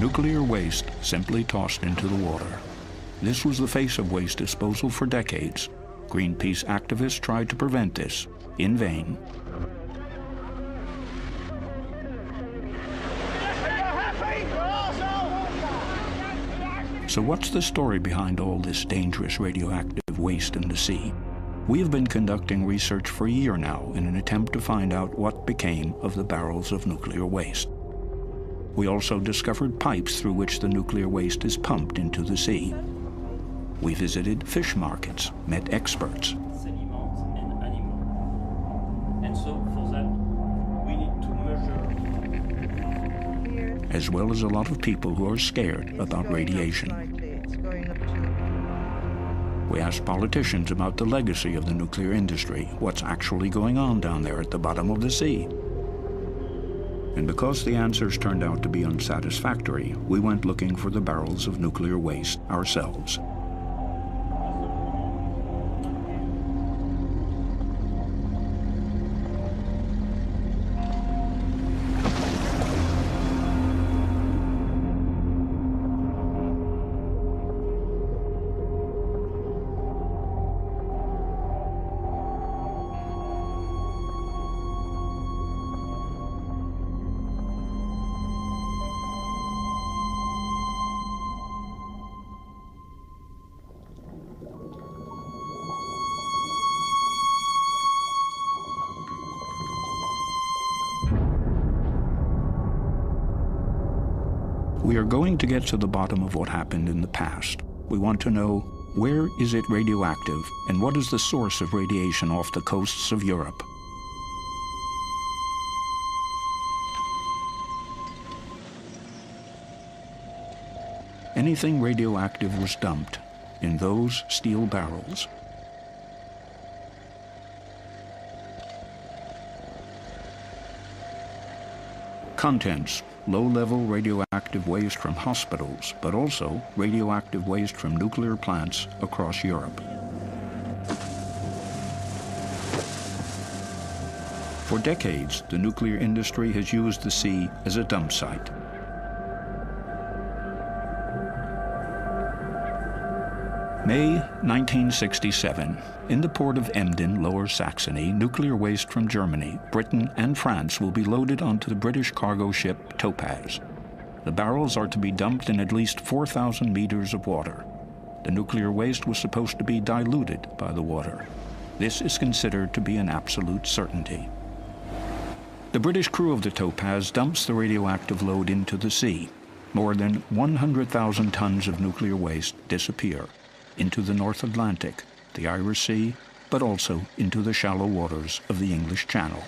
nuclear waste simply tossed into the water. This was the face of waste disposal for decades. Greenpeace activists tried to prevent this, in vain. So what's the story behind all this dangerous radioactive waste in the sea? We have been conducting research for a year now in an attempt to find out what became of the barrels of nuclear waste. We also discovered pipes through which the nuclear waste is pumped into the sea. We visited fish markets, met experts. And so for that, we need to measure. As well as a lot of people who are scared about radiation. We asked politicians about the legacy of the nuclear industry, what's actually going on down there at the bottom of the sea. And because the answers turned out to be unsatisfactory, we went looking for the barrels of nuclear waste ourselves. We are going to get to the bottom of what happened in the past. We want to know, where is it radioactive, and what is the source of radiation off the coasts of Europe? Anything radioactive was dumped in those steel barrels. Contents: low-level radioactive waste from hospitals, but also radioactive waste from nuclear plants across Europe. For decades, the nuclear industry has used the sea as a dump site. May 1967. In the port of Emden, Lower Saxony, nuclear waste from Germany, Britain, and France will be loaded onto the British cargo ship Topaz. The barrels are to be dumped in at least 4,000 meters of water. The nuclear waste was supposed to be diluted by the water. This is considered to be an absolute certainty. The British crew of the Topaz dumps the radioactive load into the sea. More than 100,000 tons of nuclear waste disappear into the North Atlantic, the Irish Sea, but also into the shallow waters of the English Channel.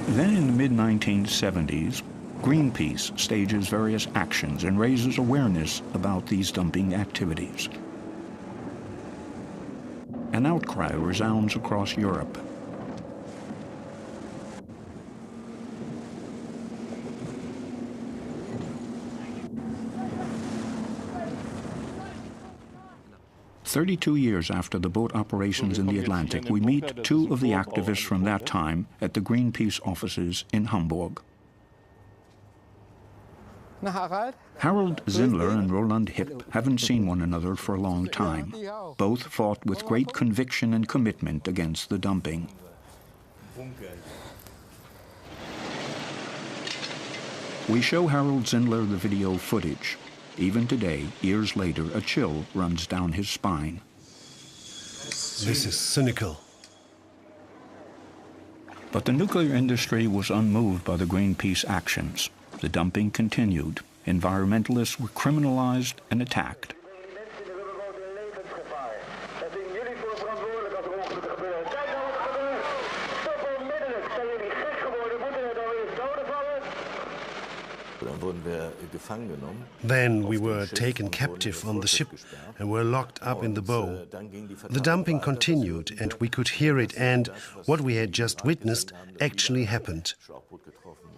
Then in the mid-1970s, Greenpeace stages various actions and raises awareness about these dumping activities. An outcry resounds across Europe. "32 years after the boat operations in the Atlantic, we meet two of the activists from that time at the Greenpeace offices in Hamburg. Harold Zindler and Roland Hipp haven't seen one another for a long time. Both fought with great conviction and commitment against the dumping. We show Harold Zindler the video footage. Even today, years later, a chill runs down his spine. This is cynical. But the nuclear industry was unmoved by the Greenpeace actions. The dumping continued. Environmentalists were criminalized and attacked. Then we were taken captive on the ship and were locked up in the bow. The dumping continued and we could hear it, and what we had just witnessed actually happened.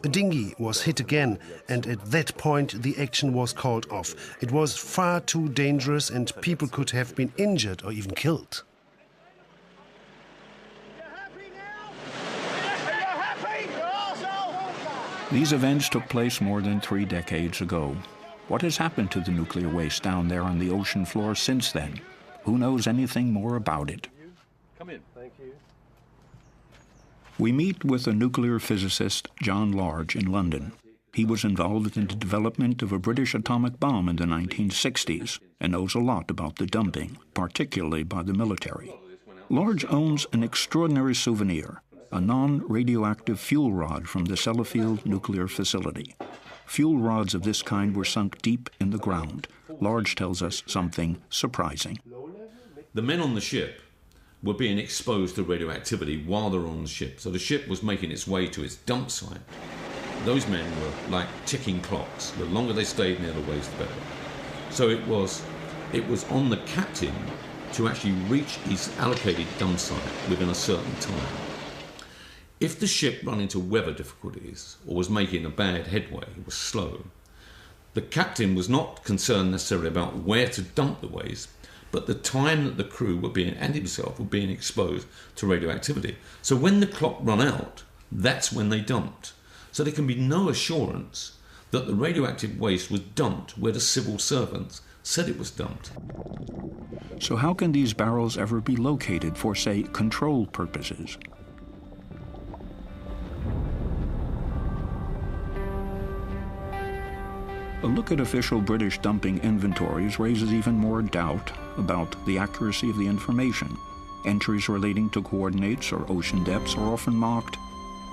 A dinghy was hit again, and at that point the action was called off. It was far too dangerous and people could have been injured or even killed. These events took place more than 3 decades ago. What has happened to the nuclear waste down there on the ocean floor since then? Who knows anything more about it? Come in. Thank you. We meet with the nuclear physicist John Large in London. He was involved in the development of a British atomic bomb in the 1960s and knows a lot about the dumping, particularly by the military. Large owns an extraordinary souvenir, a non-radioactive fuel rod from the Sellafield nuclear facility. Fuel rods of this kind were sunk deep in the ground. Large tells us something surprising. The men on the ship were being exposed to radioactivity while they were on the ship. So the ship was making its way to its dump site. Those men were like ticking clocks. The longer they stayed near the waste, the better. So it was on the captain to actually reach his allocated dump site within a certain time. If the ship ran into weather difficulties or was making a bad headway, it was slow, the captain was not concerned necessarily about where to dump the waste, but the time that the crew were being, and himself, were being exposed to radioactivity. So when the clock ran out, that's when they dumped. So there can be no assurance that the radioactive waste was dumped where the civil servants said it was dumped. So how can these barrels ever be located for, say, control purposes? A look at official British dumping inventories raises even more doubt about the accuracy of the information. Entries relating to coordinates or ocean depths are often marked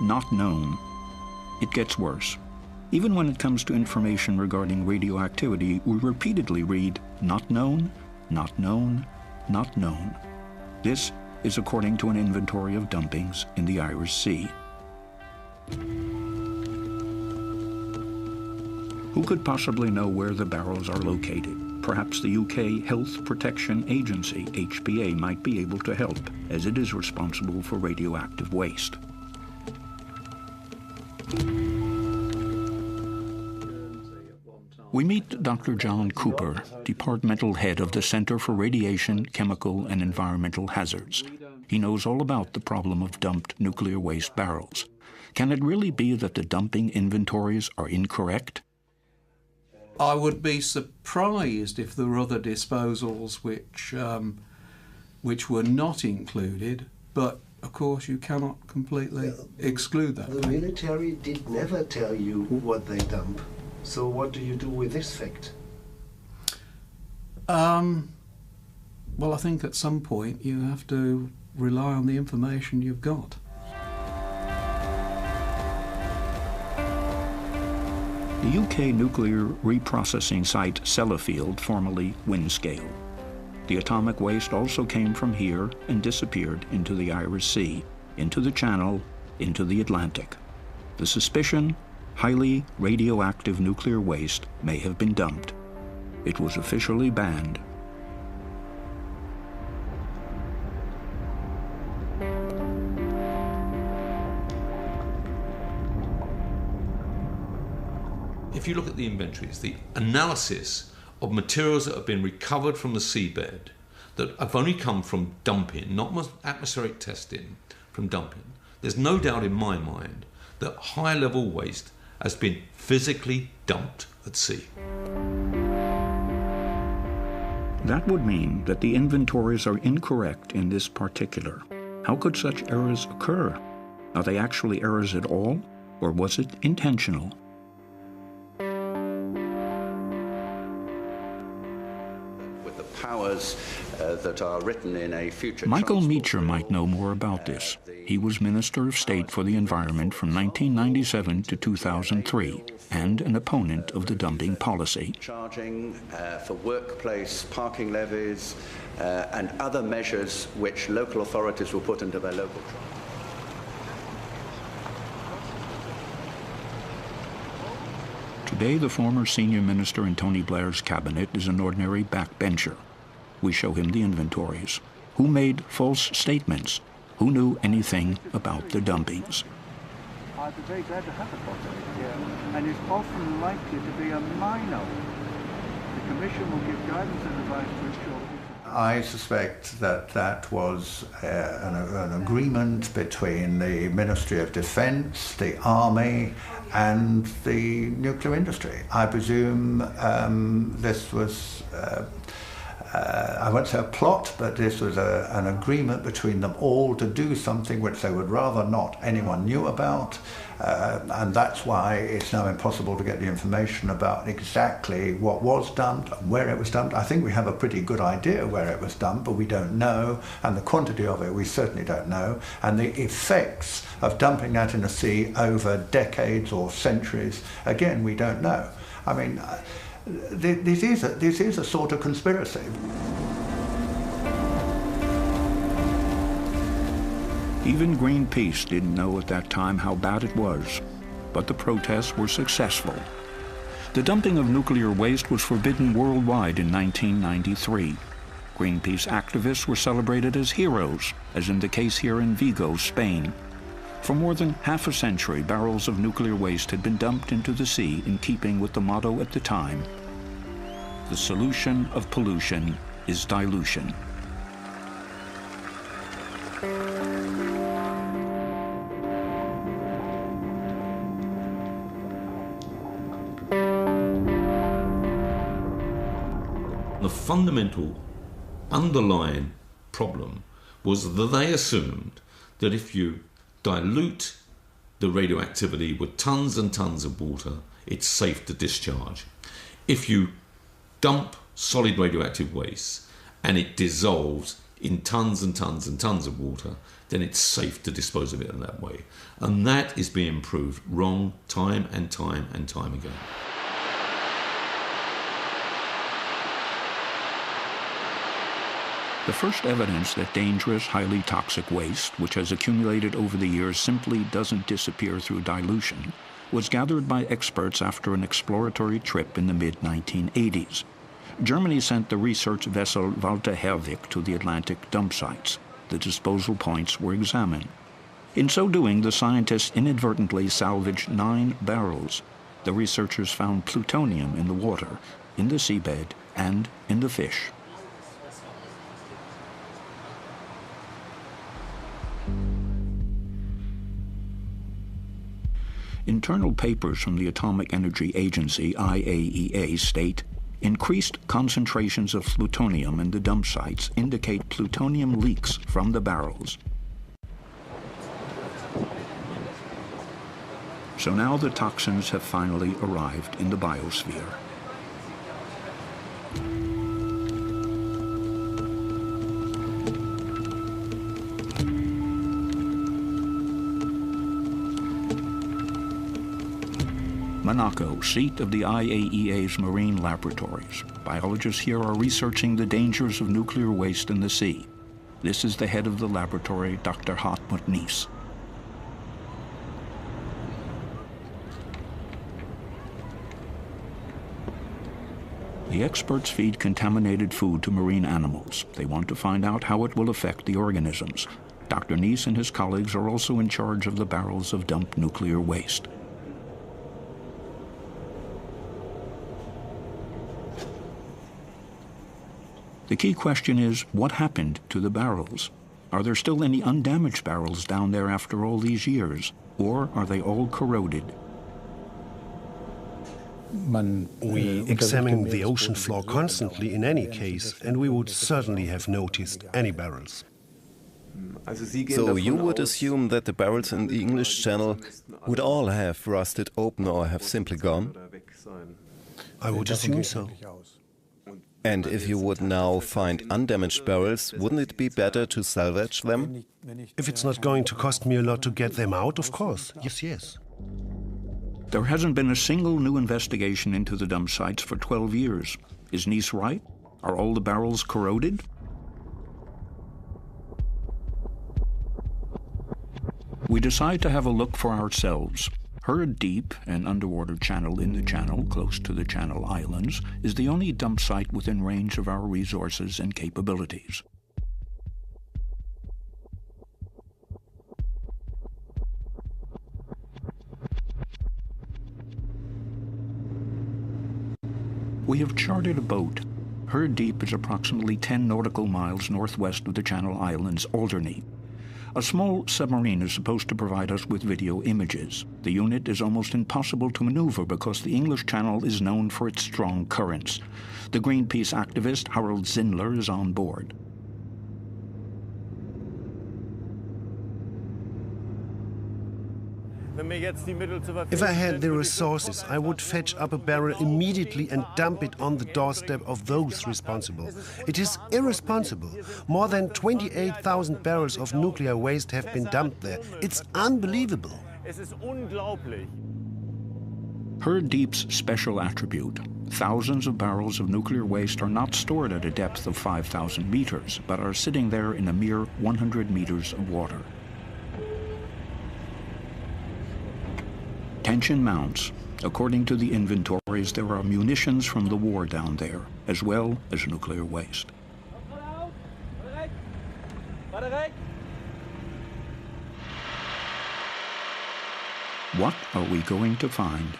"not known." It gets worse. Even when it comes to information regarding radioactivity, we repeatedly read "not known, not known, not known." This is according to an inventory of dumpings in the Irish Sea. Who could possibly know where the barrels are located? Perhaps the UK Health Protection Agency, HPA, might be able to help, as it is responsible for radioactive waste. We meet Dr. Joan Konner, departmental head of the Center for Radiation, Chemical, and Environmental Hazards. He knows all about the problem of dumped nuclear waste barrels. Can it really be that the dumping inventories are incorrect? I would be surprised if there were other disposals which were not included, but of course you cannot completely exclude that. The military did never tell you what they dump. So what do you do with this fact? Well, I think at some point you have to rely on the information you've got. The UK nuclear reprocessing site Sellafield, formerly Windscale. The atomic waste also came from here and disappeared into the Irish Sea, into the Channel, into the Atlantic. The suspicion, highly radioactive nuclear waste may have been dumped. It was officially banned. If you look at the inventories, the analysis of materials that have been recovered from the seabed that have only come from dumping, not atmospheric testing, from dumping, there's no doubt in my mind that high-level waste has been physically dumped at sea. That would mean that the inventories are incorrect in this particular. How could such errors occur? Are they actually errors at all, or was it intentional? With the powers that are written in a future Michael Meacher might know more about this. He was Minister of State for the Environment from 1997 to 2003 and an opponent of the dumping policy. Charging for workplace parking levies and other measures which local authorities will put into their local trial. Today, the former senior minister in Tony Blair's cabinet is an ordinary backbencher. We show him the inventories. Who made false statements? Who knew anything about the dumpings? I'd be very glad to have a project here, and it's often likely to be a minor. The Commission will give guidance and advice to ensure that I suspect that that was an agreement between the Ministry of Defence, the Army, and the nuclear industry. I presume this was, I won't say a plot, but this was an agreement between them all to do something which they would rather not anyone knew about. And that's why it's now impossible to get the information about exactly what was done, where it was done. I think we have a pretty good idea where it was done, but we don't know, and the quantity of it we certainly don't know, and the effects of dumping that in the sea over decades or centuries, again, we don't know. I mean, this is a sort of conspiracy. Even Greenpeace didn't know at that time how bad it was, but the protests were successful. The dumping of nuclear waste was forbidden worldwide in 1993. Greenpeace activists were celebrated as heroes, as in the case here in Vigo, Spain. For more than half a century, barrels of nuclear waste had been dumped into the sea in keeping with the motto at the time: the solution of pollution is dilution. The fundamental underlying problem was that they assumed that if you dilute the radioactivity with tons and tons of water, it's safe to discharge. If you dump solid radioactive waste and it dissolves in tons and tons and tons of water, then it's safe to dispose of it in that way. And that is being proved wrong time and time and time again. The first evidence that dangerous, highly toxic waste, which has accumulated over the years, simply doesn't disappear through dilution, was gathered by experts after an exploratory trip in the mid-1980s. Germany sent the research vessel Walter Herwig to the Atlantic dump sites. The disposal points were examined. In so doing, the scientists inadvertently salvaged 9 barrels. The researchers found plutonium in the water, in the seabed, and in the fish. Internal papers from the Atomic Energy Agency, IAEA, state increased concentrations of plutonium in the dump sites indicate plutonium leaks from the barrels. So now the toxins have finally arrived in the biosphere. Monaco, seat of the IAEA's marine laboratories. Biologists here are researching the dangers of nuclear waste in the sea. This is the head of the laboratory, Dr. Hartmut Nies. The experts feed contaminated food to marine animals. They want to find out how it will affect the organisms. Dr. Nies and his colleagues are also in charge of the barrels of dumped nuclear waste. The key question is, what happened to the barrels? Are there still any undamaged barrels down there after all these years? Or are they all corroded? We examine the ocean floor constantly in any case, and we would certainly have noticed any barrels. So you would assume that the barrels in the English Channel would all have rusted open or have simply gone? I would assume so. And if you would now find undamaged barrels, wouldn't it be better to salvage them? If it's not going to cost me a lot to get them out, of course. Yes. There hasn't been a single new investigation into the dump sites for 12 years. Is Nies right? Are all the barrels corroded? We decide to have a look for ourselves. Herd Deep, an underwater channel in the channel close to the Channel Islands, is the only dump site within range of our resources and capabilities. We have chartered a boat. Her Deep is approximately 10 nautical miles northwest of the Channel Islands, Alderney. A small submarine is supposed to provide us with video images. The unit is almost impossible to maneuver because the English Channel is known for its strong currents. The Greenpeace activist Harold Zindler is on board. If I had the resources, I would fetch up a barrel immediately and dump it on the doorstep of those responsible. It is irresponsible. More than 28,000 barrels of nuclear waste have been dumped there. It's unbelievable. Her Deep's special attribute: thousands of barrels of nuclear waste are not stored at a depth of 5,000 meters, but are sitting there in a mere 100 meters of water. Tension mounts. According to the inventories, there are munitions from the war down there, as well as nuclear waste. What are we going to find?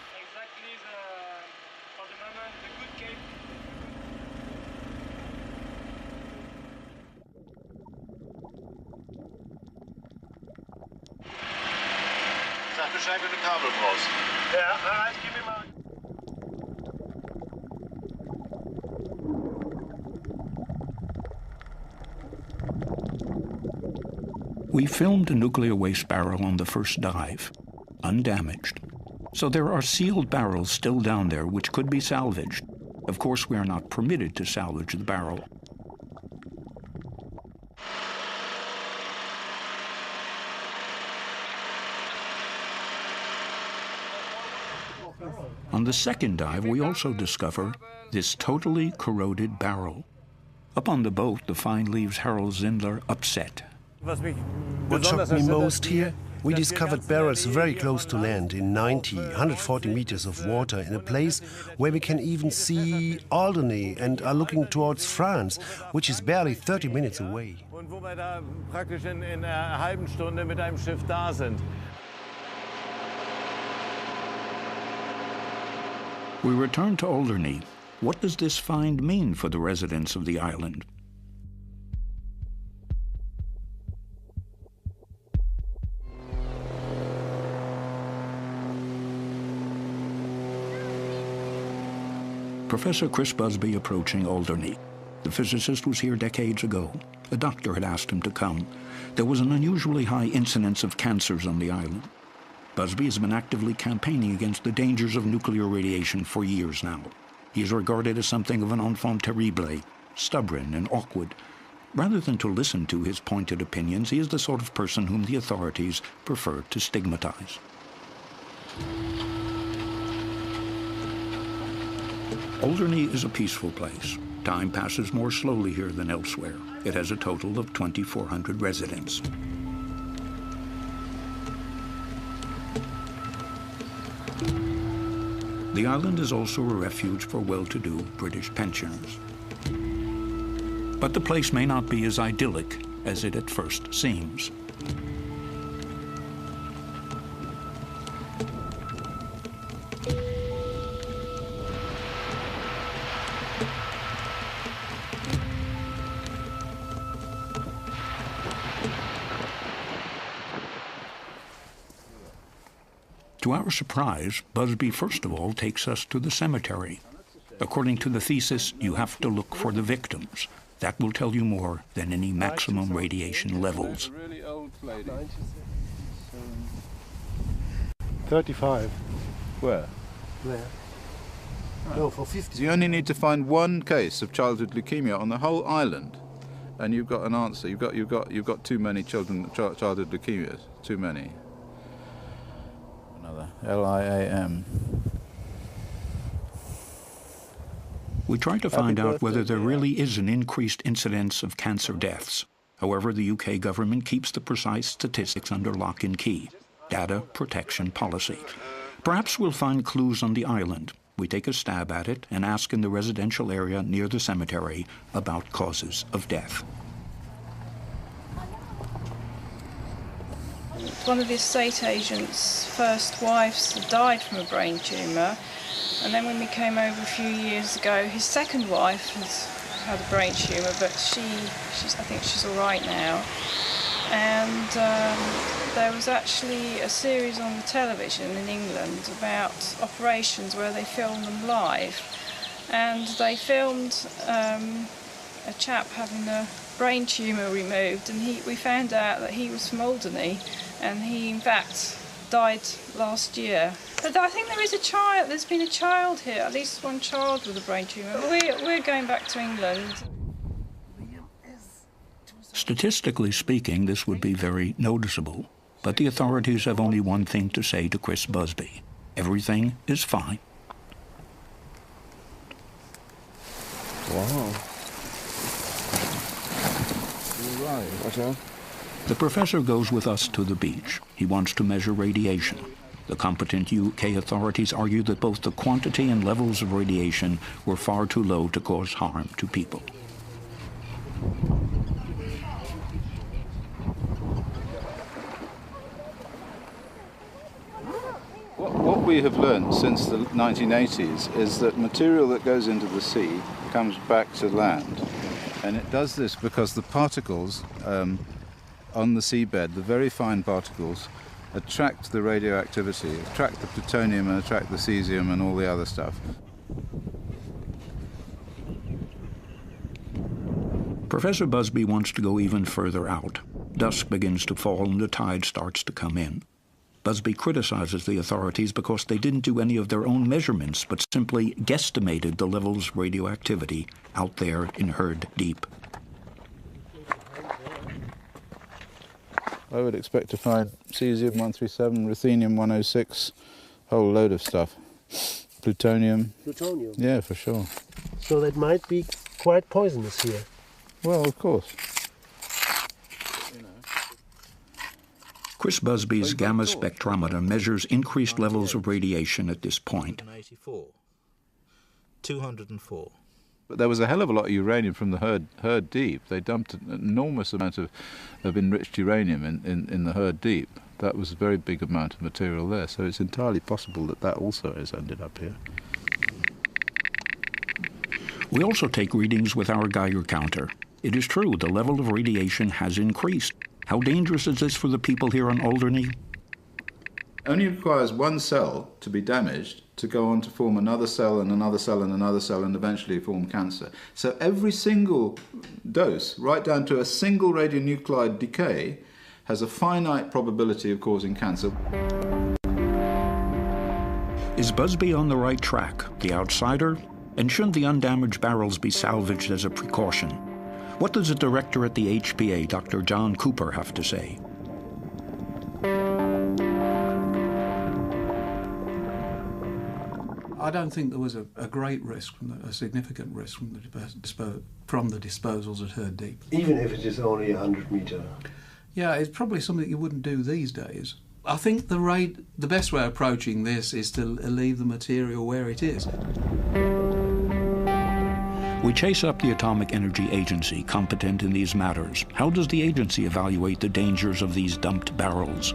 We filmed a nuclear waste barrel on the first dive, undamaged. So there are sealed barrels still down there which could be salvaged. Of course, we are not permitted to salvage the barrel. On the second dive, we also discover this totally corroded barrel. Up on the boat, the find leaves Harold Zindler upset. What shocked me most here, we discovered barrels very close to land in 140 meters of water in a place where we can even see Alderney and are looking towards France, which is barely 30 minutes away. We return to Alderney. What does this find mean for the residents of the island? Professor Chris Busby approaching Alderney. The physicist was here decades ago. A doctor had asked him to come. There was an unusually high incidence of cancers on the island. Busby has been actively campaigning against the dangers of nuclear radiation for years now. He is regarded as something of an enfant terrible, stubborn and awkward. Rather than to listen to his pointed opinions, he is the sort of person whom the authorities prefer to stigmatize. Alderney is a peaceful place. Time passes more slowly here than elsewhere. It has a total of 2,400 residents. The island is also a refuge for well-to-do British pensioners. But the place may not be as idyllic as it at first seems. To our surprise, Busby first of all takes us to the cemetery. According to the thesis, you have to look for the victims. That will tell you more than any maximum radiation levels. 35. Where? There. No, for 50. So you only need to find one case of childhood leukemia on the whole island, and you've got an answer. You've got too many childhood leukemias. Too many. Another LIAM. We try to find out whether there really is an increased incidence of cancer deaths. However, the UK government keeps the precise statistics under lock and key. Data protection policy. Perhaps we'll find clues on the island. We take a stab at it and ask in the residential area near the cemetery about causes of death. One of the estate agent's first wives died from a brain tumour, and then when we came over a few years ago, his second wife had a brain tumour, but I think she's all right now. And there was actually a series on the television in England about operations where they filmed them live. And they filmed a chap having a brain tumour removed, and we found out that he was from Alderney, and he in fact died last year. But I think there's been a child here, at least one child with a brain tumour. We're going back to England. Statistically speaking, this would be very noticeable, but the authorities have only one thing to say to Chris Busby. Everything is fine. Wow. You're right. What's that? The professor goes with us to the beach. He wants to measure radiation. The competent UK authorities argue that both the quantity and levels of radiation were far too low to cause harm to people. What we have learned since the 1980s is that material that goes into the sea comes back to land. And it does this because the particles on the seabed, the very fine particles, attract the radioactivity, attract the plutonium and attract the cesium and all the other stuff. Professor Busby wants to go even further out. Dusk begins to fall and the tide starts to come in. Busby criticizes the authorities because they didn't do any of their own measurements, but simply guesstimated the levels of radioactivity out there in Herd Deep. I would expect to find cesium-137, ruthenium-106, a whole load of stuff. Plutonium. Plutonium? Yeah, for sure. So that might be quite poisonous here. Well, of course. Chris Busby's gamma spectrometer measures increased levels of radiation at this point. 204. But there was a hell of a lot of uranium from the Herd Deep. They dumped an enormous amount of enriched uranium in the Herd Deep. That was a very big amount of material there, so it's entirely possible that that also has ended up here. We also take readings with our Geiger counter. It is true, the level of radiation has increased. How dangerous is this for the people here on Alderney? Only requires one cell to be damaged to go on to form another cell and another cell and another cell and eventually form cancer. So every single dose, right down to a single radionuclide decay, has a finite probability of causing cancer. Is Busby on the right track, the outsider? And shouldn't the undamaged barrels be salvaged as a precaution? What does the director at the HPA, Dr. Joan Konner, have to say? I don't think there was a great risk, a significant risk from the disposals at Herd Deep. Even if it is only 100 meter? Yeah, it's probably something you wouldn't do these days. I think the best way of approaching this is to leave the material where it is. We chase up the Atomic Energy Agency, competent in these matters. How does the agency evaluate the dangers of these dumped barrels?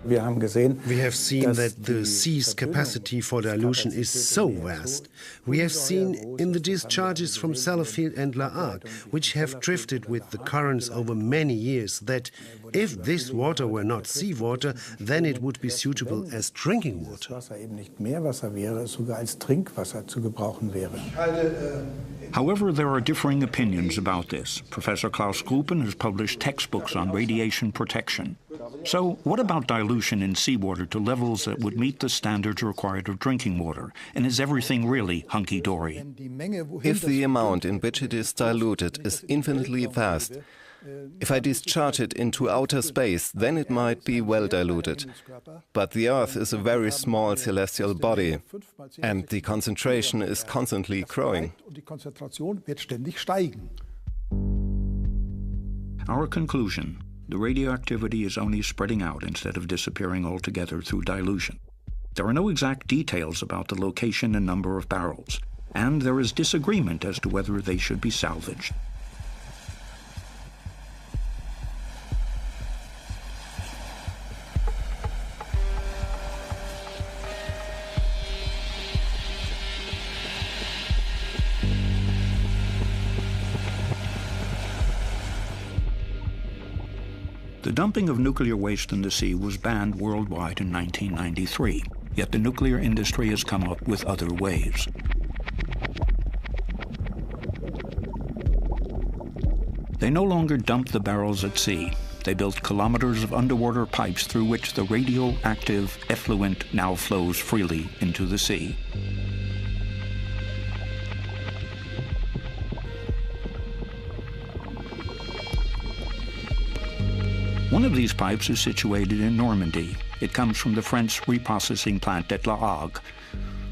We have seen that the sea's capacity for dilution is so vast. We have seen in the discharges from Sellafield and La Hague, which have drifted with the currents over many years, that if this water were not seawater, then it would be suitable as drinking water. However, there are differing opinions about this. Professor Klaus Gruppen has published textbooks on radiation protection. So, what about dilution in seawater to levels that would meet the standards required of drinking water? And is everything really hunky-dory? If the amount in which it is diluted is infinitely vast, if I discharge it into outer space, then it might be well diluted. But the Earth is a very small celestial body, and the concentration is constantly growing. Our conclusion: the radioactivity is only spreading out instead of disappearing altogether through dilution. There are no exact details about the location and number of barrels, and there is disagreement as to whether they should be salvaged. The dumping of nuclear waste in the sea was banned worldwide in 1993, yet the nuclear industry has come up with other ways. They no longer dump the barrels at sea. They built kilometers of underwater pipes through which the radioactive effluent now flows freely into the sea. One of these pipes is situated in Normandy. It comes from the French reprocessing plant at La Hague.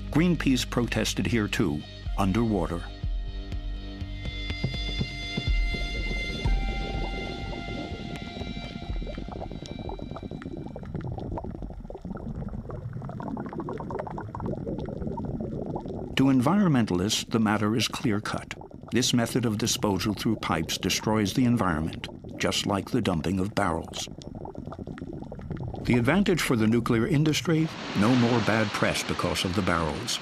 Greenpeace protested here too, underwater. To environmentalists, the matter is clear-cut. This method of disposal through pipes destroys the environment, just like the dumping of barrels. The advantage for the nuclear industry, no more bad press because of the barrels.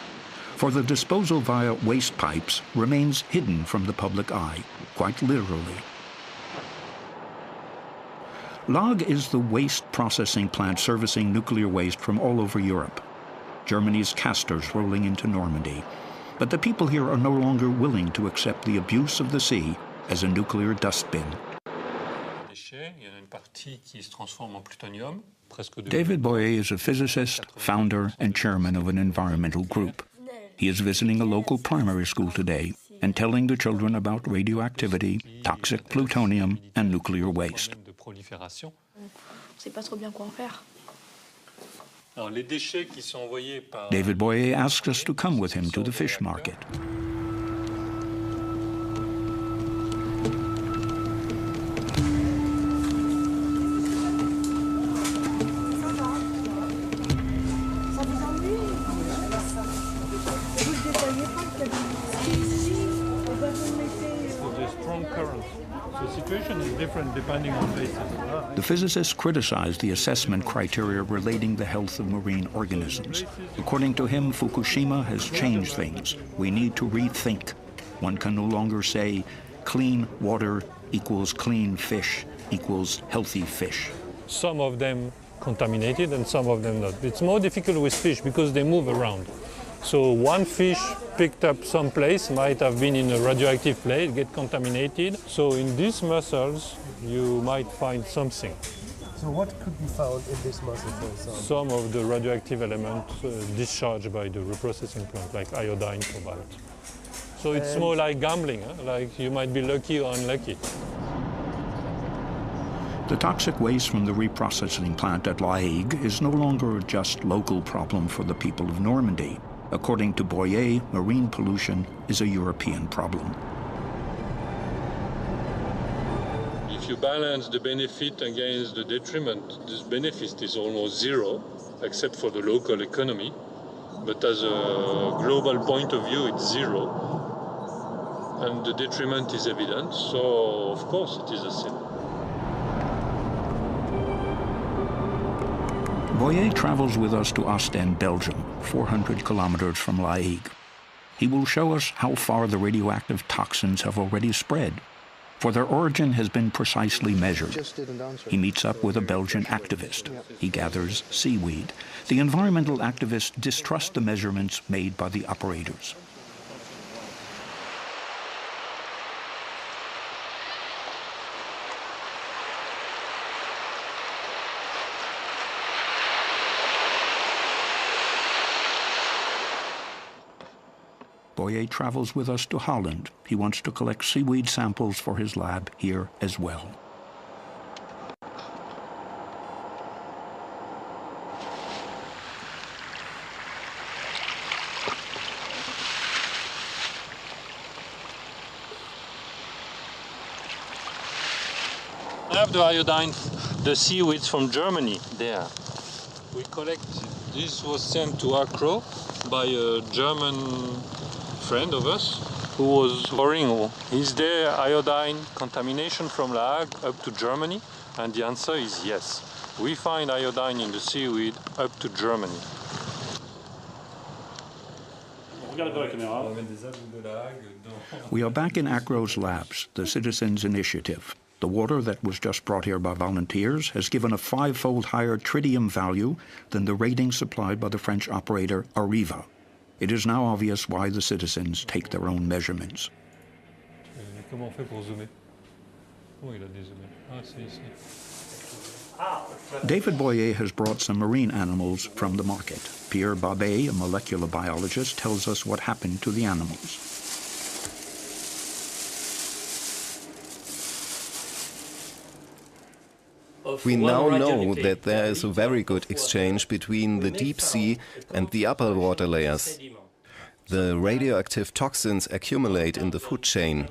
For the disposal via waste pipes remains hidden from the public eye, quite literally. La Hague is the waste processing plant servicing nuclear waste from all over Europe. Germany's casters rolling into Normandy. But the people here are no longer willing to accept the abuse of the sea as a nuclear dustbin. David Boyer is a physicist, founder, and chairman of an environmental group. He is visiting a local primary school today and telling the children about radioactivity, toxic plutonium, and nuclear waste. David Boyer asks us to come with him to the fish market. Depending on basis. The physicists criticize the assessment criteria relating the health of marine organisms. According to him, Fukushima has changed things. We need to rethink. One can no longer say clean water equals clean fish equals healthy fish. Some of them contaminated and some of them not. It's more difficult with fish because they move around. So one fish picked up someplace, might have been in a radioactive place, get contaminated. So in these mussels, you might find something. So what could be found in this mussel, for example? Some of the radioactive elements discharged by the reprocessing plant, like iodine, cobalt. So it's more like gambling, huh? Like you might be lucky or unlucky. The toxic waste from the reprocessing plant at La Hague is no longer a just local problem for the people of Normandy. According to Boyer, marine pollution is a European problem. If you balance the benefit against the detriment, this benefit is almost zero, except for the local economy. But as a global point of view, it's zero. And the detriment is evident, so of course it is a sin. Boyer travels with us to Ostend, Belgium, 400 kilometers from La Hague. He will show us how far the radioactive toxins have already spread, for their origin has been precisely measured. He meets up with a Belgian activist. He gathers seaweed. The environmental activists distrust the measurements made by the operators. Boyer travels with us to Holland. He wants to collect seaweed samples for his lab here as well. I have the iodine, the seaweeds from Germany there. We collect, this was sent to Accra by a German friend of us who was worrying, is there iodine contamination from La Hague up to Germany? And the answer is yes. We find iodine in the seaweed up to Germany. We are back in Accro's labs, the Citizens Initiative. The water that was just brought here by volunteers has given a 5-fold higher tritium value than the rating supplied by the French operator Arriva. It is now obvious why the citizens take their own measurements. David Boyer has brought some marine animals from the market. Pierre Babet, a molecular biologist, tells us what happened to the animals. We now know that there is a very good exchange between the deep sea and the upper water layers. The radioactive toxins accumulate in the food chain.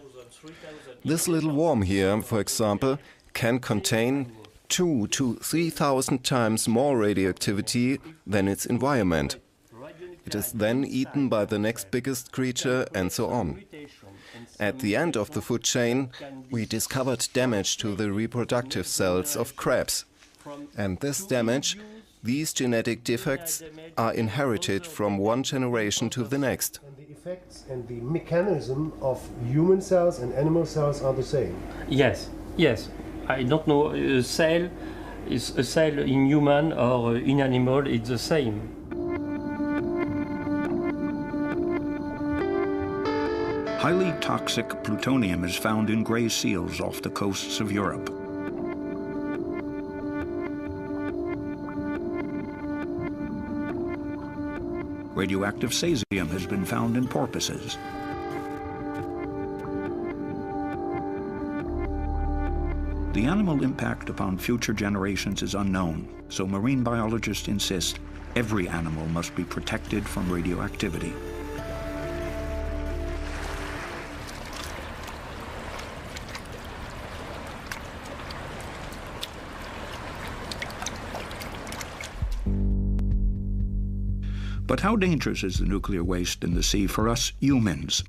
This little worm here, for example, can contain 2,000 to 3,000 times more radioactivity than its environment. It is then eaten by the next biggest creature and so on. At the end of the food chain, we discovered damage to the reproductive cells of crabs. And this damage, these genetic defects, are inherited from one generation to the next. And the effects and the mechanism of human cells and animal cells are the same? Yes, yes. I don't know, a cell in human or in animal, it's the same. Highly toxic plutonium is found in gray seals off the coasts of Europe. Radioactive cesium has been found in porpoises. The animal impact upon future generations is unknown, so marine biologists insist every animal must be protected from radioactivity. But how dangerous is the nuclear waste in the sea for us humans?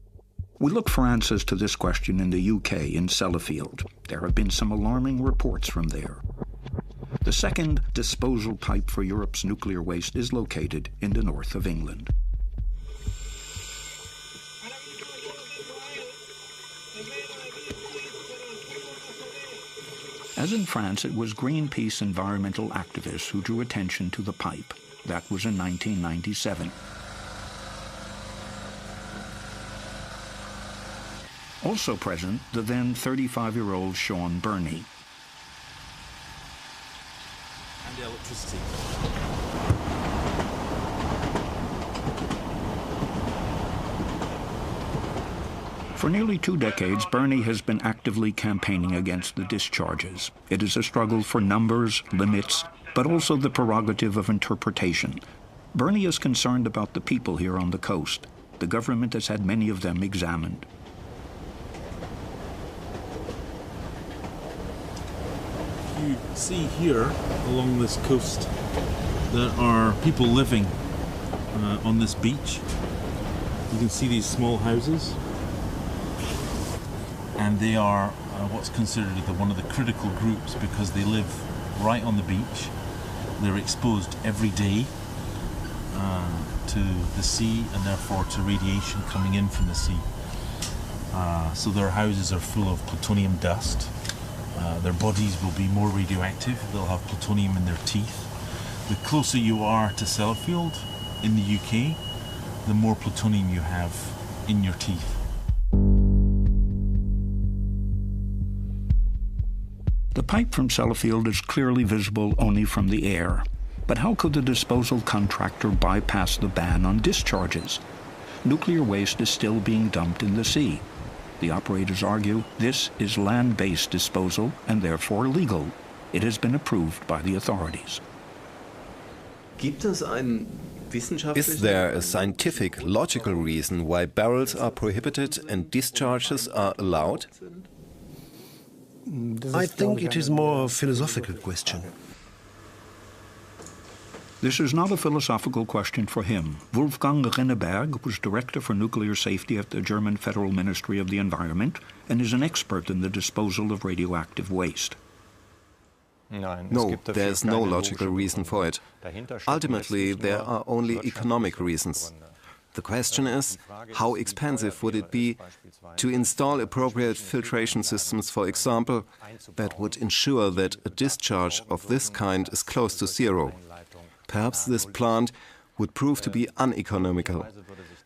We look for answers to this question in the UK, in Sellafield. There have been some alarming reports from there. The second disposal pipe for Europe's nuclear waste is located in the north of England. As in France, it was Greenpeace environmental activists who drew attention to the pipe. That was in 1997. Also present, the then 35-year-old Sean Burney. And the electricity. For nearly 2 decades, Burney has been actively campaigning against the discharges. It is a struggle for numbers, limits, but also the prerogative of interpretation. Burney is concerned about the people here on the coast. The government has had many of them examined. You see here, along this coast, there are people living on this beach. You can see these small houses. And they are what's considered one of the critical groups because they live right on the beach. They're exposed every day to the sea and therefore to radiation coming in from the sea. So their houses are full of plutonium dust. Their bodies will be more radioactive. They'll have plutonium in their teeth. The closer you are to Sellafield in the UK, the more plutonium you have in your teeth. The pipe from Sellafield is clearly visible only from the air. But how could the disposal contractor bypass the ban on discharges? Nuclear waste is still being dumped in the sea. The operators argue this is land-based disposal and therefore legal. It has been approved by the authorities. Is there a scientific, logical reason why barrels are prohibited and discharges are allowed? I think it is more a philosophical question. This is not a philosophical question for him. Wolfgang Renneberg was Director for Nuclear Safety at the German Federal Ministry of the Environment and is an expert in the disposal of radioactive waste. No, there's no logical reason for it. Ultimately, there are only economic reasons. The question is, how expensive would it be to install appropriate filtration systems, for example, that would ensure that a discharge of this kind is close to zero? Perhaps this plant would prove to be uneconomical.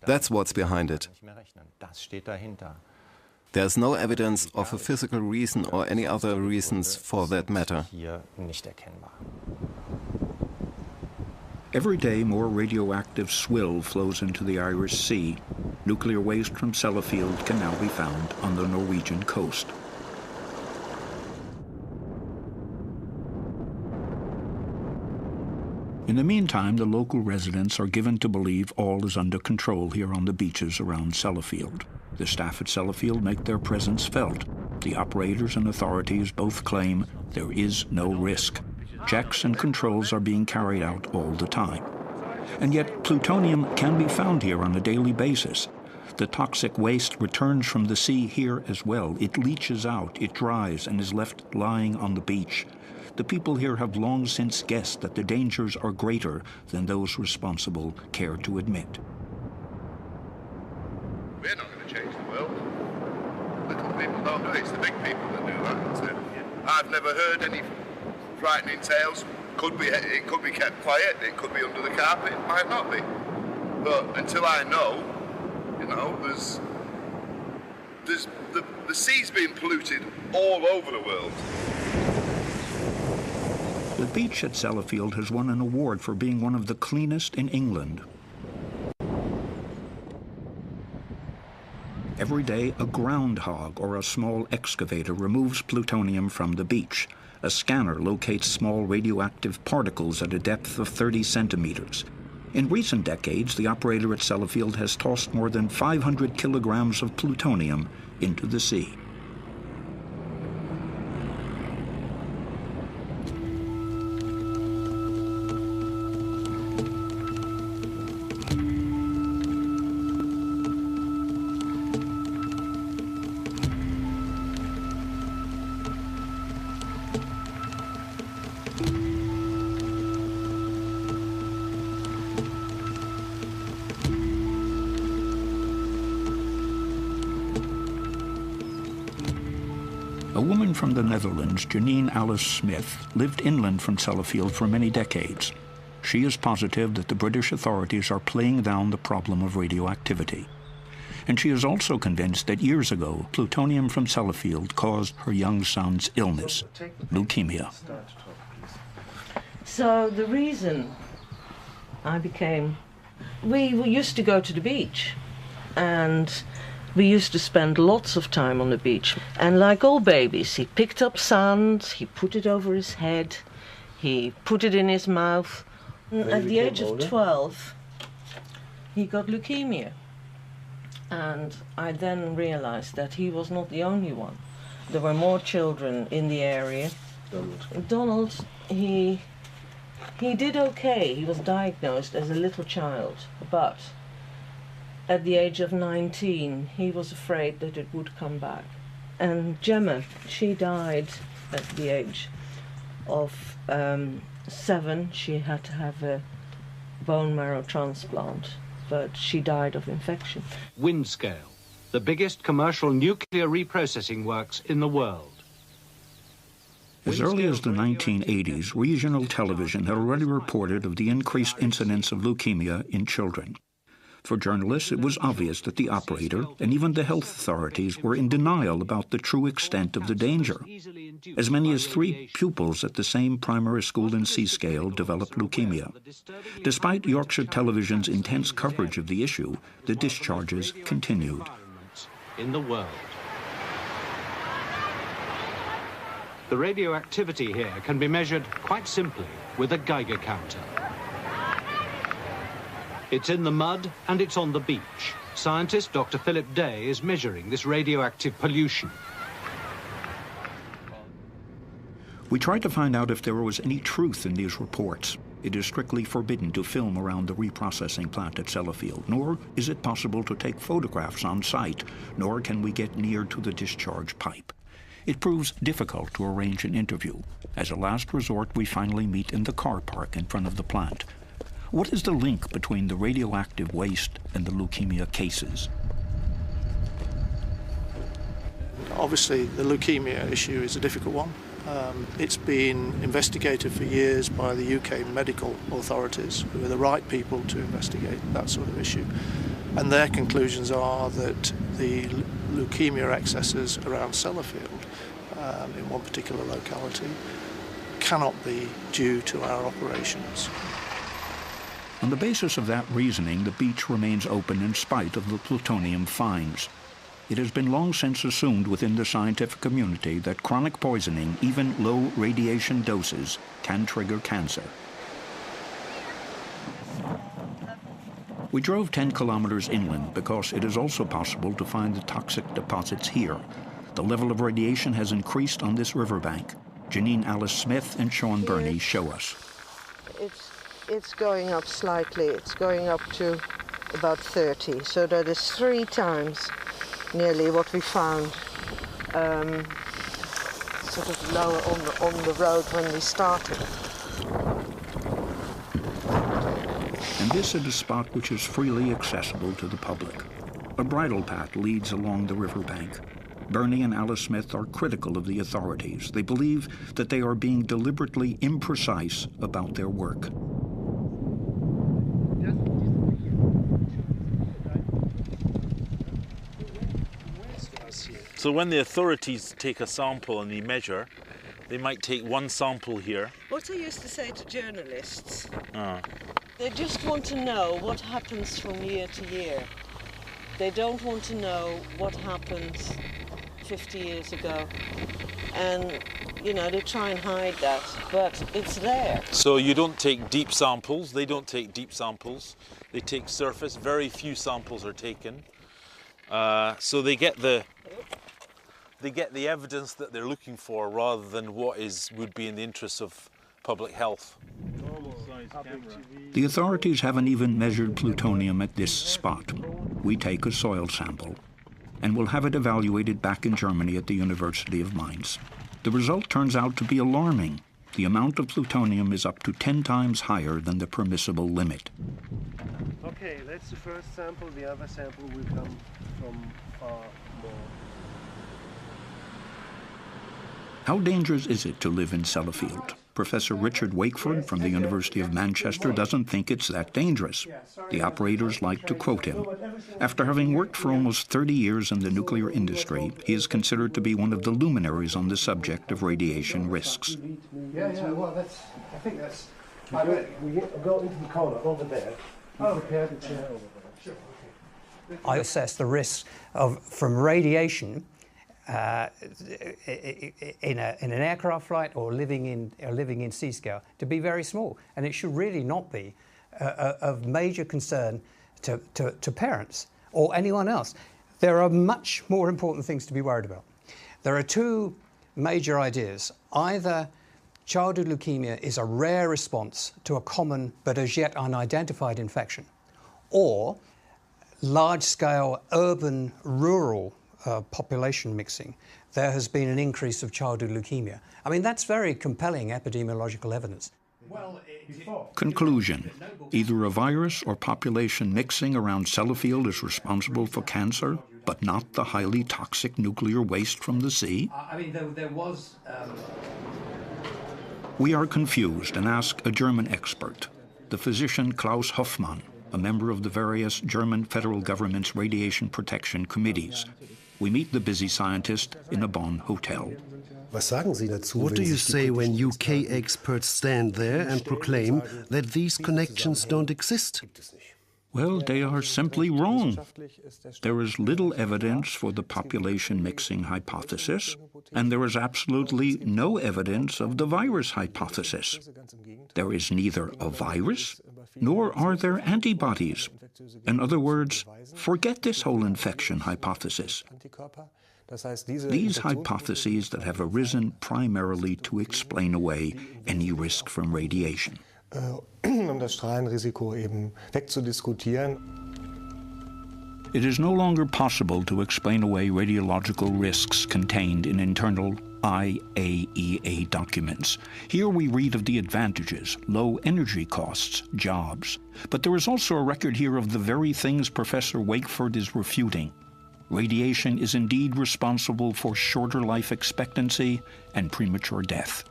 That's what's behind it. There's no evidence of a physical reason or any other reasons for that matter. Every day, more radioactive swill flows into the Irish Sea. Nuclear waste from Sellafield can now be found on the Norwegian coast. In the meantime, the local residents are given to believe all is under control here on the beaches around Sellafield. The staff at Sellafield make their presence felt. The operators and authorities both claim there is no risk. Checks and controls are being carried out all the time. And yet, plutonium can be found here on a daily basis. The toxic waste returns from the sea here as well. It leaches out, it dries, and is left lying on the beach. The people here have long since guessed that the dangers are greater than those responsible care to admit. We're not going to change the world. Little people don't do it. It's the big people that do that. So I've never heard any frightening tales. It could be kept quiet. It could be under the carpet. It might not be. But until I know, you know, the sea's being polluted all over the world. The beach at Sellafield has won an award for being one of the cleanest in England. Every day, a groundhog or a small excavator removes plutonium from the beach. A scanner locates small radioactive particles at a depth of 30 centimeters. In recent decades, the operator at Sellafield has tossed more than 500 kilograms of plutonium into the sea. A woman from the Netherlands, Janine Alice Smith, lived inland from Sellafield for many decades. She is positive that the British authorities are playing down the problem of radioactivity. And she is also convinced that years ago, plutonium from Sellafield caused her young son's illness, leukemia. So the reason I became... We used to go to the beach, and we used to spend lots of time on the beach. And like all babies, he picked up sand, he put it over his head, he put it in his mouth. At the age of 12, he got leukemia. And I then realized that he was not the only one. There were more children in the area. Donald, he did okay. He was diagnosed as a little child, but at the age of 19, he was afraid that it would come back. And Gemma, she died at the age of 7. She had to have a bone marrow transplant, but she died of infection. Windscale, the biggest commercial nuclear reprocessing works in the world. As early as the 1980s, regional television had already reported of the increased incidence of leukemia in children. For journalists, it was obvious that the operator and even the health authorities were in denial about the true extent of the danger. As many as 3 pupils at the same primary school in Seascale developed leukemia. Despite Yorkshire Television's intense coverage of the issue, the discharges continued. In the world. The radioactivity here can be measured quite simply with a Geiger counter. It's in the mud and it's on the beach. Scientist Dr. Philip Day is measuring this radioactive pollution. We tried to find out if there was any truth in these reports. It is strictly forbidden to film around the reprocessing plant at Sellafield, nor is it possible to take photographs on site, nor can we get near to the discharge pipe. It proves difficult to arrange an interview. As a last resort, we finally meet in the car park in front of the plant. What is the link between the radioactive waste and the leukemia cases? Obviously, the leukemia issue is a difficult one. It's been investigated for years by the UK medical authorities, who are the right people to investigate that sort of issue. And their conclusions are that the leukemia excesses around Sellafield, in one particular locality, cannot be due to our operations. On the basis of that reasoning, the beach remains open in spite of the plutonium finds. It has been long since assumed within the scientific community that chronic poisoning, even low radiation doses, can trigger cancer. We drove 10 kilometers inland because it is also possible to find the toxic deposits here. The level of radiation has increased on this riverbank. Janine Alice Smith and Sean Burney show us. It's going up slightly. It's going up to about 30, so that is 3 times nearly what we found sort of lower on the road when we started. And this is a spot which is freely accessible to the public. A bridle path leads along the riverbank. Burney and Alice Smith are critical of the authorities. They believe that they are being deliberately imprecise about their work. So when the authorities take a sample and they measure, they might take one sample here. What I used to say to journalists, they just want to know what happens from year to year. They don't want to know what happened 50 years ago. And, you know, they try and hide that, but it's there. So you don't take deep samples, they don't take deep samples. They take surface, very few samples are taken. So they get the evidence that they're looking for rather than what would be in the interests of public health. The authorities haven't even measured plutonium at this spot. We take a soil sample and will have it evaluated back in Germany at the University of Mainz. The result turns out to be alarming. The amount of plutonium is up to 10 times higher than the permissible limit. Okay, that's the first sample. The other sample will come from far more. How dangerous is it to live in Sellafield? Professor Richard Wakeford from the University of Manchester doesn't think it's that dangerous. The operators like to quote him. After having worked for almost 30 years in the nuclear industry, he is considered to be one of the luminaries on the subject of radiation risks. Yeah, well, I think that's... We go into the corner over there. Prepare the chair over there. Sure, okay. I assess the risks from radiation in an aircraft flight or living in Seascale to be very small, and it should really not be of major concern to parents or anyone else. There are much more important things to be worried about. There are 2 major ideas. Either childhood leukemia is a rare response to a common but as yet unidentified infection, or large-scale urban rural population mixing, there has been an increase of childhood leukemia. I mean, that's very compelling epidemiological evidence. Conclusion. Either a virus or population mixing around Sellafield is responsible for cancer, but not the highly toxic nuclear waste from the sea? I mean, there was... We are confused and ask a German expert, the physician Klaus Hoffmann, a member of the various German federal government's radiation protection committees. We meet the busy scientist in a Bonn hotel. What do you say when UK experts stand there and proclaim that these connections don't exist? Well, they are simply wrong. There is little evidence for the population mixing hypothesis, and there is absolutely no evidence of the virus hypothesis. There is neither a virus, nor are there antibodies. In other words, forget this whole infection hypothesis. These hypotheses that have arisen primarily to explain away any risk from radiation. Das Strahlenrisiko eben wegzudiskutieren. It is no longer possible to explain away radiological risks contained in internal IAEA documents. Here we read of the advantages, low energy costs, jobs. But there is also a record here of the very things Professor Wakeford is refuting. Radiation is indeed responsible for shorter life expectancy and premature death.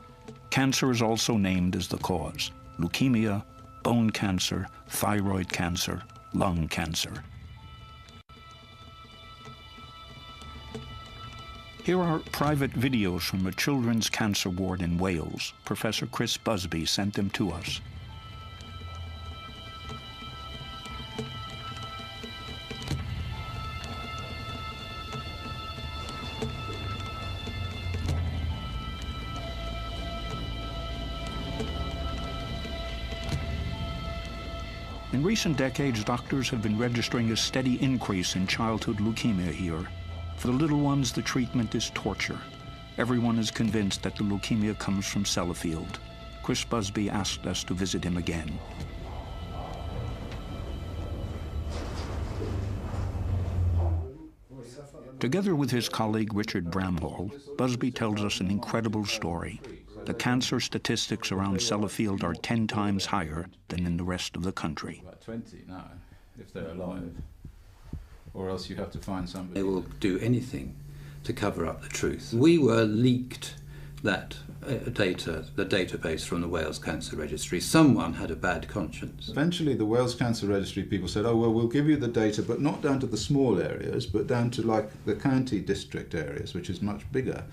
Cancer is also named as the cause: leukemia, bone cancer, thyroid cancer, lung cancer. Here are private videos from a children's cancer ward in Wales. Professor Chris Busby sent them to us. In recent decades, doctors have been registering a steady increase in childhood leukemia here. For the little ones, the treatment is torture. Everyone is convinced that the leukemia comes from Sellafield. Chris Busby asked us to visit him again. Together with his colleague Richard Bramhall, Busby tells us an incredible story. The cancer statistics around Sellafield are 10 times higher than in the rest of the country. About 20 now, if they're alive. Or else you have to find somebody. They will do anything to cover up the truth. We were leaked that data, the database from the Wales Cancer Registry. Someone had a bad conscience. Eventually the Wales Cancer Registry people said, oh, well, we'll give you the data, but not down to the small areas, but down to like the county district areas, which is much bigger.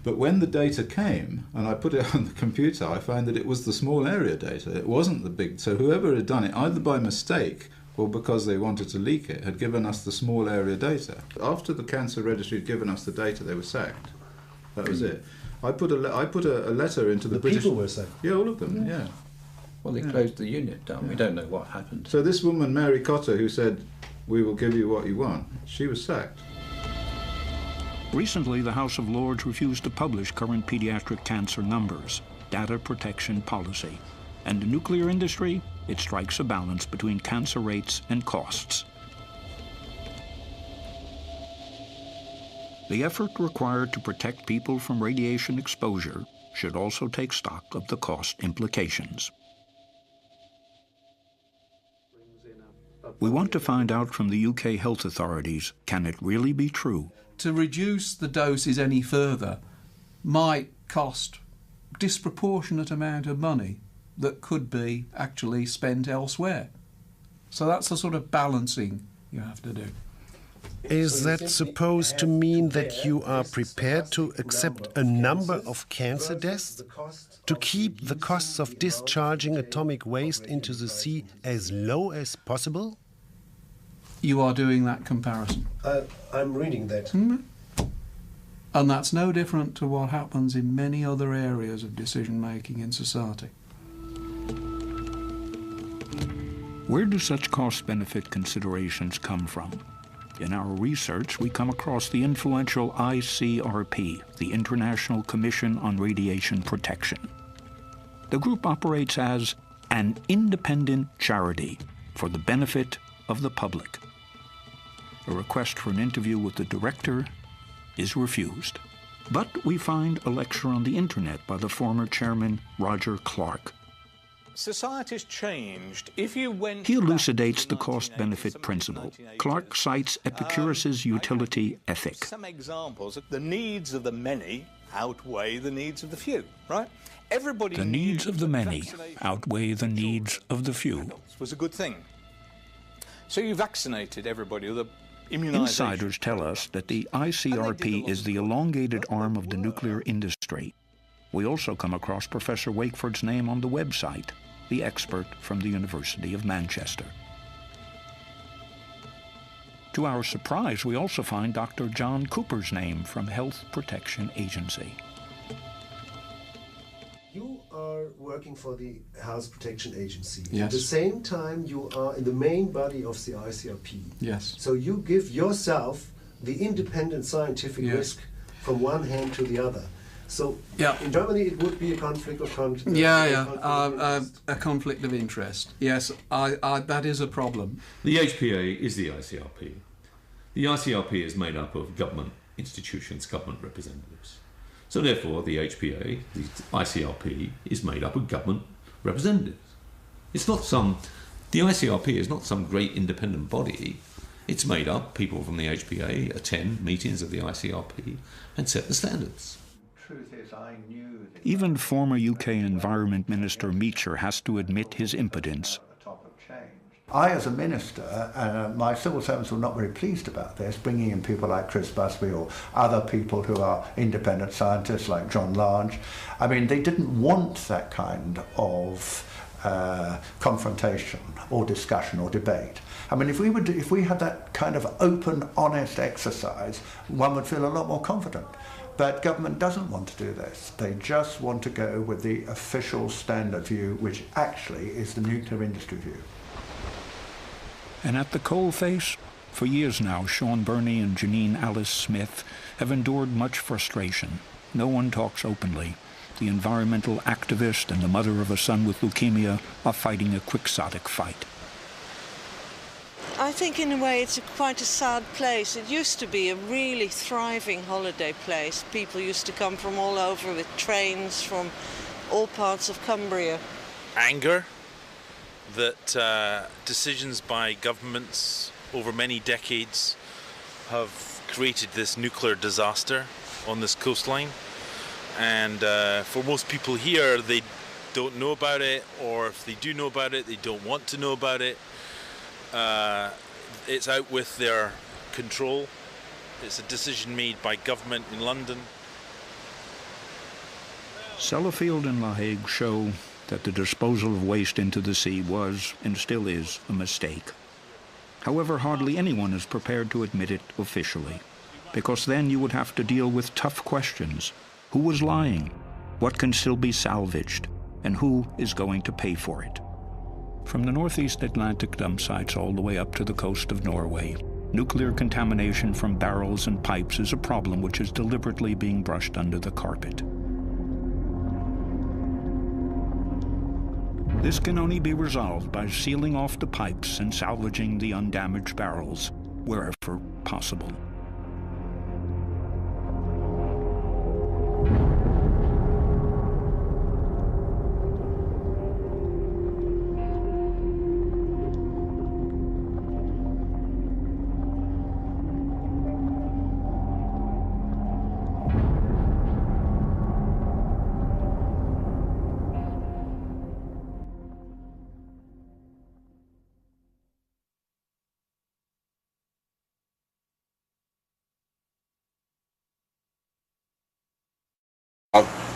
But when the data came, and I put it on the computer, I found that it was the small area data. It wasn't the big. So whoever had done it, either by mistake or because they wanted to leak it, had given us the small area data. After the Cancer Registry had given us the data, they were sacked. That was it. I put a letter into the British... people were sacked? Yeah, all of them, yeah. Well, they closed the unit down. We don't know what happened. So this woman, Mary Cotter, who said, we will give you what you want, she was sacked. Recently, the House of Lords refused to publish current pediatric cancer numbers, data protection policy. And the nuclear industry, it strikes a balance between cancer rates and costs. The effort required to protect people from radiation exposure should also take stock of the cost implications. We want to find out from the UK health authorities, can it really be true? To reduce the doses any further might cost a disproportionate amount of money that could be actually spent elsewhere. So that's the sort of balancing you have to do. Is that supposed to mean that you are prepared to accept a number of cancer deaths? To keep the costs of discharging atomic waste into the sea as low as possible? You are doing that comparison. I'm reading that. And that's no different to what happens in many other areas of decision-making in society. Where do such cost-benefit considerations come from? In our research, we come across the influential ICRP, the International Commission on Radiation Protection. The group operates as an independent charity for the benefit of the public. A request for an interview with the director is refused. But we find a lecture on the internet by the former chairman, Roger Clark. Society's changed. If you went He elucidates the cost-benefit principle. Clark cites Epicurus's utility ethic. Some examples. The needs of the many outweigh the needs of the few, right? Everybody The needs of the many outweigh the needs of the few. Was a good thing. So you vaccinated everybody with immunization. Insiders tell us that the ICRP is the elongated arm of the nuclear industry. We also come across Professor Wakeford's name on the website, the expert from the University of Manchester. To our surprise, we also find Dr. John Cooper's name from Health Protection Agency. You are working for the Health Protection Agency. Yes. At the same time, you are in the main body of the ICRP. Yes. So you give yourself the independent scientific risk from one hand to the other. So in Germany, it would be a conflict of interest. A conflict of interest. Yes, that is a problem. The HPA is the ICRP. The ICRP is made up of government institutions, government representatives. So therefore, the HPA, the ICRP, is made up of government representatives. It's not the ICRP is not some great independent body. It's made up, people from the HPA attend meetings of the ICRP and set the standards. Truth is, I knew that Even former UK Environment Minister Meacher has to admit his impotence. I, as a minister, my civil servants were not very pleased about this, bringing in people like Chris Busby or other people who are independent scientists like John Large. I mean, they didn't want that kind of confrontation or discussion or debate. I mean, if we had that kind of open, honest exercise, one would feel a lot more confident. But government doesn't want to do this. They just want to go with the official standard view, which actually is the nuclear industry view. And at the coalface, for years now, Sean Burney and Janine Alice Smith have endured much frustration. No one talks openly. The environmental activist and the mother of a son with leukemia are fighting a quixotic fight. I think in a way it's quite a sad place. It used to be a really thriving holiday place. People used to come from all over with trains from all parts of Cumbria. Anger that decisions by governments over many decades have created this nuclear disaster on this coastline. And for most people here, they don't know about it, or if they do know about it, they don't want to know about it. It's out with their control. It's a decision made by government in London. Sellafield and La Hague show that the disposal of waste into the sea was, and still is, a mistake. However, hardly anyone is prepared to admit it officially, because then you would have to deal with tough questions. Who was lying? What can still be salvaged? And who is going to pay for it? From the northeast Atlantic dump sites all the way up to the coast of Norway, nuclear contamination from barrels and pipes is a problem which is deliberately being brushed under the carpet. This can only be resolved by sealing off the pipes and salvaging the undamaged barrels wherever possible.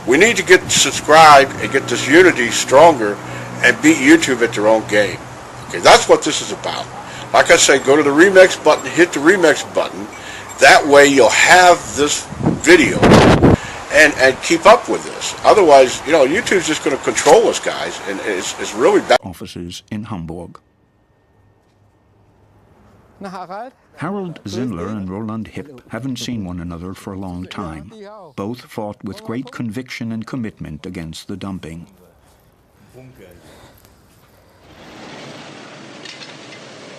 We need to get subscribed and get this unity stronger and beat YouTube at their own game. Okay, that's what this is about. Like I say, go to the remix button, hit the remix button. That way you'll have this video and keep up with this. Otherwise, you know, YouTube's just going to control us, guys, and it's really bad. Offices in Hamburg. Harold Zindler and Roland Hipp haven't seen one another for a long time. Both fought with great conviction and commitment against the dumping.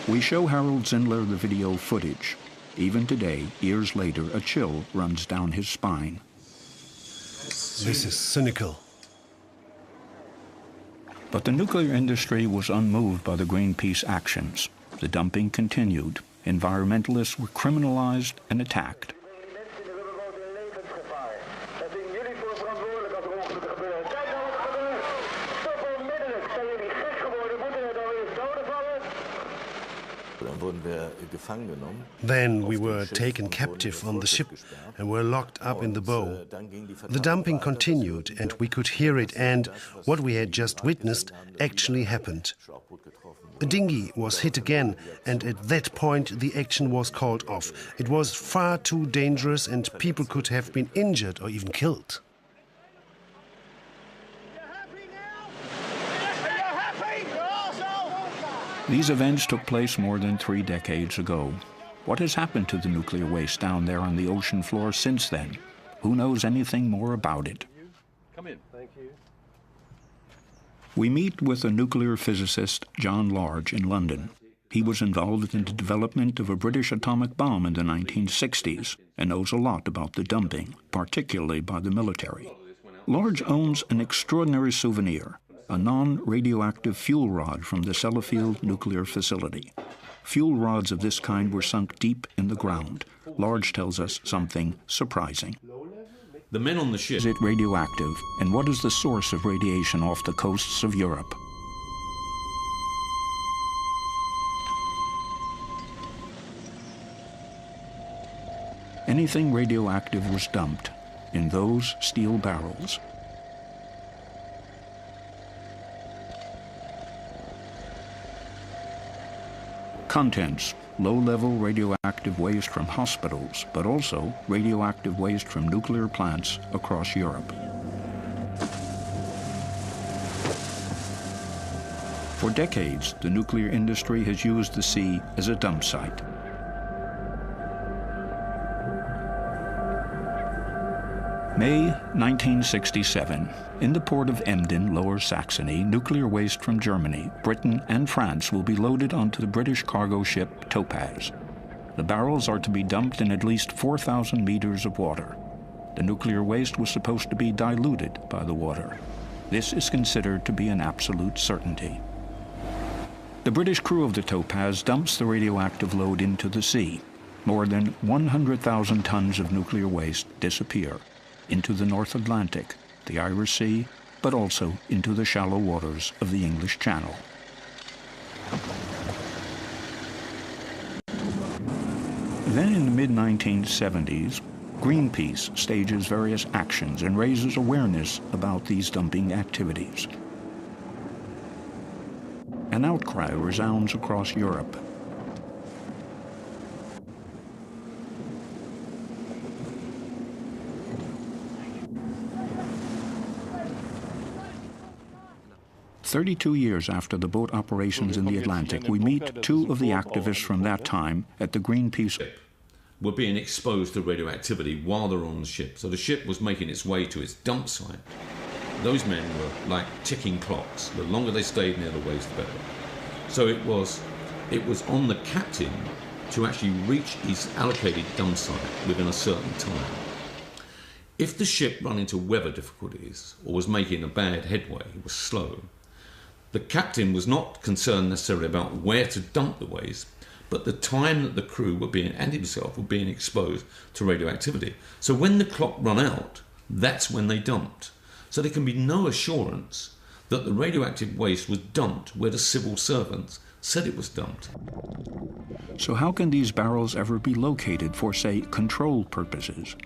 We show Harold Zindler the video footage. Even today, years later, a chill runs down his spine. This is cynical. But the nuclear industry was unmoved by the Greenpeace actions. The dumping continued. Environmentalists were criminalized and attacked. Then we were taken captive on the ship and were locked up in the bow. The dumping continued and we could hear it, and what we had just witnessed actually happened. The dinghy was hit again, and at that point the action was called off. It was far too dangerous and people could have been injured or even killed. These events took place more than 3 decades ago. What has happened to the nuclear waste down there on the ocean floor since then? Who knows anything more about it? Come in. Thank you. We meet with a nuclear physicist, John Large, in London. He was involved in the development of a British atomic bomb in the 1960s and knows a lot about the dumping, particularly by the military. Lodge owns an extraordinary souvenir, a non-radioactive fuel rod from the Sellafield nuclear facility. Fuel rods of this kind were sunk deep in the ground. Lodge tells us something surprising. The men on the ship... Is it radioactive, and what is the source of radiation off the coasts of Europe? Anything radioactive was dumped in those steel barrels. Contents: low-level radioactive waste from hospitals, but also radioactive waste from nuclear plants across Europe. For decades, the nuclear industry has used the sea as a dump site. May 1967. In the port of Emden, Lower Saxony, nuclear waste from Germany, Britain, and France will be loaded onto the British cargo ship Topaz. The barrels are to be dumped in at least 4,000 meters of water. The nuclear waste was supposed to be diluted by the water. This is considered to be an absolute certainty. The British crew of the Topaz dumps the radioactive load into the sea. More than 100,000 tons of nuclear waste disappear into the North Atlantic, the Irish Sea, but also into the shallow waters of the English Channel. Then in the mid-1970s, Greenpeace stages various actions and raises awareness about these dumping activities. An outcry resounds across Europe. "32 years after the boat operations in the Atlantic, we meet two of the activists from that time at the Greenpeace." Were being exposed to radioactivity while they were on the ship. So the ship was making its way to its dump site. Those men were like ticking clocks. The longer they stayed near the waste, the better. So it was on the captain to actually reach his allocated dump site within a certain time. If the ship ran into weather difficulties or was making a bad headway, it was slow, the captain was not concerned necessarily about where to dump the waste, but the time that the crew were being, and himself, were being exposed to radioactivity. So when the clock ran out, that's when they dumped. So there can be no assurance that the radioactive waste was dumped where the civil servants said it was dumped. So how can these barrels ever be located for, say, control purposes?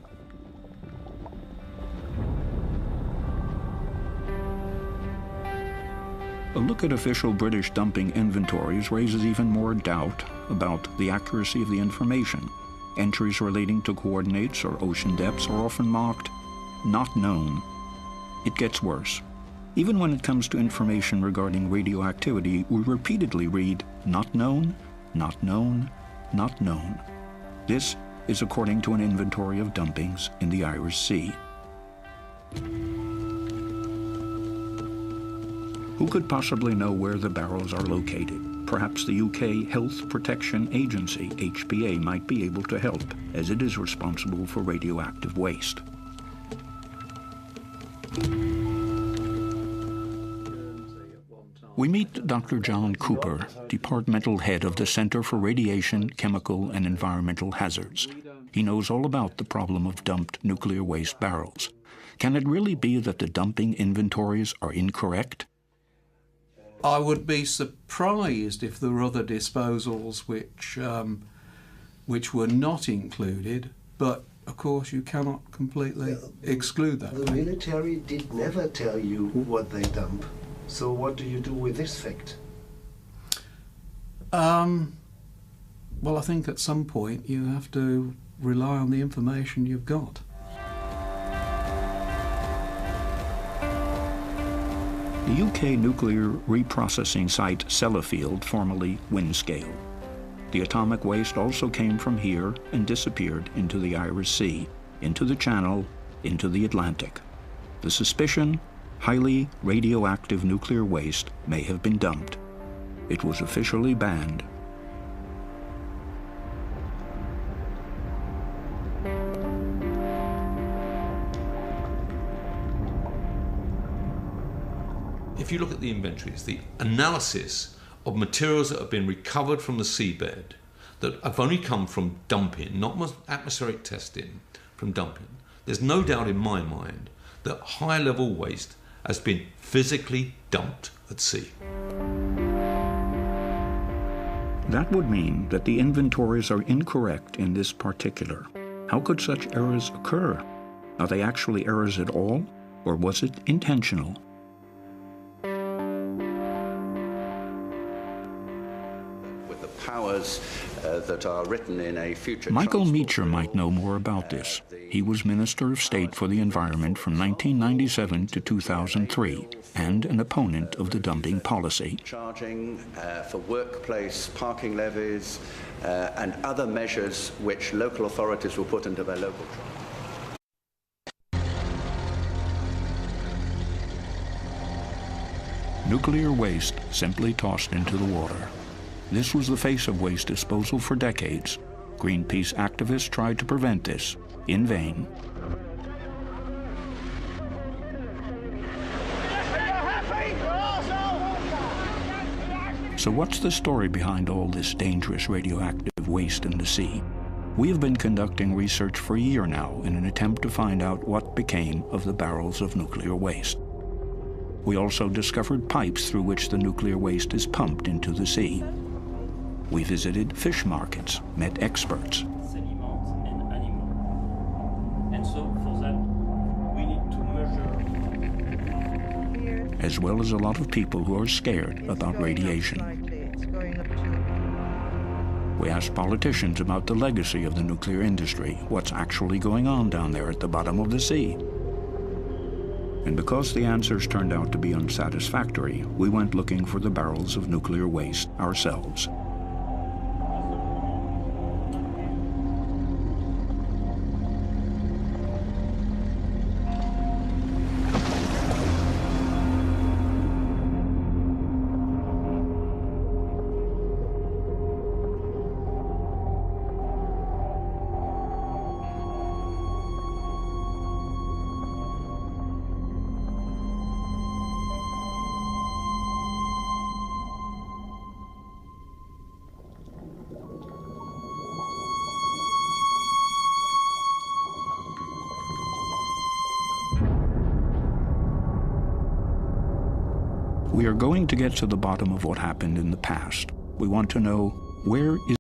A look at official British dumping inventories raises even more doubt about the accuracy of the information. Entries relating to coordinates or ocean depths are often marked "not known." It gets worse. Even when it comes to information regarding radioactivity, we repeatedly read "not known, not known, not known." This is according to an inventory of dumpings in the Irish Sea. Who could possibly know where the barrels are located? Perhaps the UK Health Protection Agency, HPA, might be able to help, as it is responsible for radioactive waste. We meet Dr. Joan Konner, departmental head of the Center for Radiation, Chemical, and Environmental Hazards. He knows all about the problem of dumped nuclear waste barrels. Can it really be that the dumping inventories are incorrect? I would be surprised if there were other disposals which were not included, but of course you cannot completely exclude that. The military did never tell you what they dump. So what do you do with this fact? Well, I think at some point you have to rely on the information you've got. The UK nuclear reprocessing site Sellafield, formerly Windscale. The atomic waste also came from here and disappeared into the Irish Sea, into the Channel, into the Atlantic. The suspicion: highly radioactive nuclear waste may have been dumped. It was officially banned If you look at the inventories, the analysis of materials that have been recovered from the seabed that have only come from dumping, not atmospheric testing, from dumping, there's no doubt in my mind that high-level waste has been physically dumped at sea. That would mean that the inventories are incorrect in this particular. How could such errors occur? Are they actually errors at all, or was it intentional? With the powers that are written in a future... Michael Meacher might know more about this. He was Minister of State for the Environment from 1997 to 2003 and an opponent of the dumping policy. Charging for workplace parking levies and other measures which local authorities will put into their local charge. Nuclear waste simply tossed into the water. This was the face of waste disposal for decades. Greenpeace activists tried to prevent this, in vain. So what's the story behind all this dangerous radioactive waste in the sea? We have been conducting research for a year now in an attempt to find out what became of the barrels of nuclear waste. We also discovered pipes through which the nuclear waste is pumped into the sea. We visited fish markets, met experts. And so for that, we need to measure. As well as a lot of people who are scared about radiation. We asked politicians about the legacy of the nuclear industry, what's actually going on down there at the bottom of the sea. And because the answers turned out to be unsatisfactory, we went looking for the barrels of nuclear waste ourselves. We are going to get to the bottom of what happened in the past. We want to know, where is